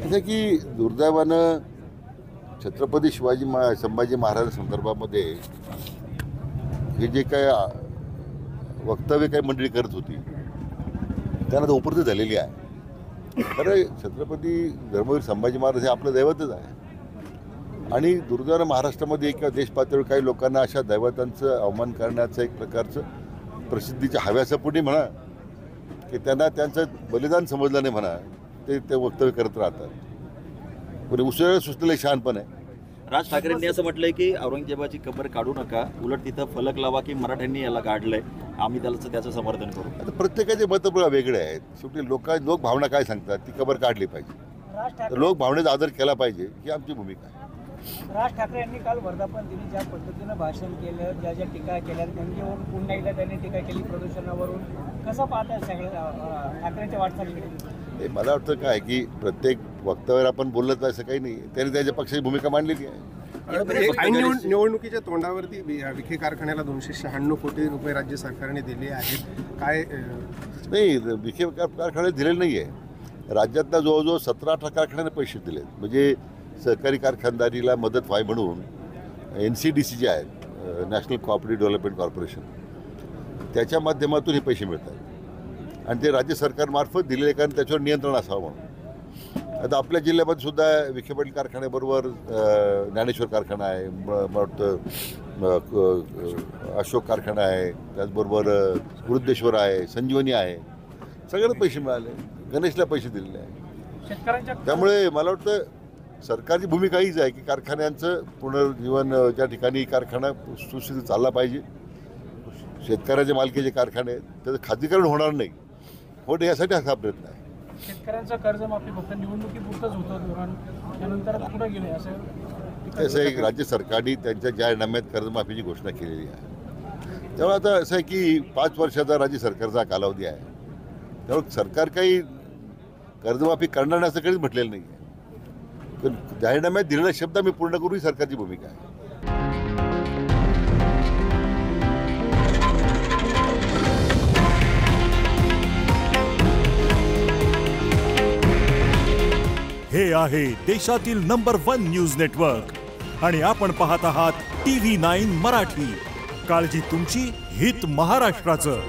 जसं की दुर्दैवानं छत्रपती संभाजी महाराजांसंदर्भामध्ये हे जे काय वक्तव्य काही मंडळी करत होती त्यांना तर उपरती झालेली आहे. खरं छत्रपती धर्मवीर संभाजी महाराज हे आपलं दैवतच आहे आणि दुर्दैवानं महाराष्ट्रामध्ये किंवा देश पातळीवर काही लोकांना अशा दैवतांचं अवमान करण्याचं एक प्रकारचं प्रसिद्धीच्या हव्यासापोटी म्हणा की त्यांना त्यांचं बलिदान समजलं नाही म्हणा ते वक्तव्य करत राहतात. पण उसळ सुचलेलं शहाणपण आहे. राज ठाकरेंनी असं म्हटलंय की औरंगजेबाची कबर काढू नका, उलट तिथं फलक लावा की मराठ्यांनी याला काढलंय, आम्ही त्याचं समर्थन करू. आता प्रत्येकाचे मतं वेगळे आहेत. शेवटी लोक भावना काय सांगतात ती कबर काढली पाहिजे, तर लोक भावनेचा आदर केला पाहिजे ही आमची भूमिका आहे. राज ठाकरे यांनी काल वर्धापन दिनी ज्या पद्धतीनं भाषण केलं, ज्या टीका केल्या त्यांच्यावरून पुन्हा एकदा त्यांनी टीका केली प्रदूषणावरून, कसं पाहताय सगळं ठाकरेंच्या वाटचालीकडे? मला वाटतं काय की प्रत्येक वक्तव्यावर आपण बोलत असं काही नाही, त्यांनी त्याच्या पक्षाची भूमिका मांडलेली आहे. निवडणुकीच्या तोंडावरती विखे कारखान्याला 296 कोटी रुपये राज्य सरकारने दिले आहेत. काय नाही, विखे कारखान्यात दिलेले नाही आहे. राज्यातल्या जवळजवळ 17-18 कारखान्याने पैसे दिले. म्हणजे सहकारी कारखानदारीला मदत व्हावी म्हणून NCDC जे आहेत, नॅशनल कोऑपरेटिव्ह डेव्हलपमेंट कॉर्पोरेशन, त्याच्या माध्यमातून हे पैसे मिळतात आणि ते राज्य सरकारमार्फत दिलेले कारण त्याच्यावर नियंत्रण असावं म्हणून. आता आपल्या जिल्ह्यामध्ये सुद्धा विखे पाटील कारखान्याबरोबर ज्ञानेश्वर कारखाना आहे, मला वाटतं अशोक कारखाना आहे, त्याचबरोबर वृद्धेश्वर आहे, संजीवनी आहे, सगळ्यांना पैसे मिळाले, गणेशला पैसे दिलेले आहे. त्यामुळे मला वाटतं सरकारची भूमिका हीच आहे की कारखान्यांचं पुनर्जीवन, ज्या ठिकाणी कारखाना सुस्थितीत चालला पाहिजे, शेतकऱ्याच्या मालकीचे कारखाने आहेत त्याचं खाजगीकरण होणार नाही होत यासाठी हा प्रयत्न आहे. शेतकऱ्यांचं कर्जमाफी फक्त निवडणुकीपुरतंच होतं, त्यानंतर पुढे गेले असं एक राज्य सरकारने त्यांच्या जाहीरनाम्यात कर्जमाफीची घोषणा केलेली आहे. त्यामुळे आता असं आहे की 5 वर्षाचा राज्य सरकारचा कालावधी आहे. त्यामुळे सरकार काही कर्जमाफी करणार नाही असं कधीच म्हटलेलं नाही आहे. पण जाहीरनाम्यात दिलेला शब्द मी पूर्ण करू ही सरकारची भूमिका आहे. हे आहे देशातील नंबर 1 न्यूज नेटवर्क आणि आपण पाहत आहात TV9 मराठी. काळजी तुमची, हित महाराष्ट्राचं.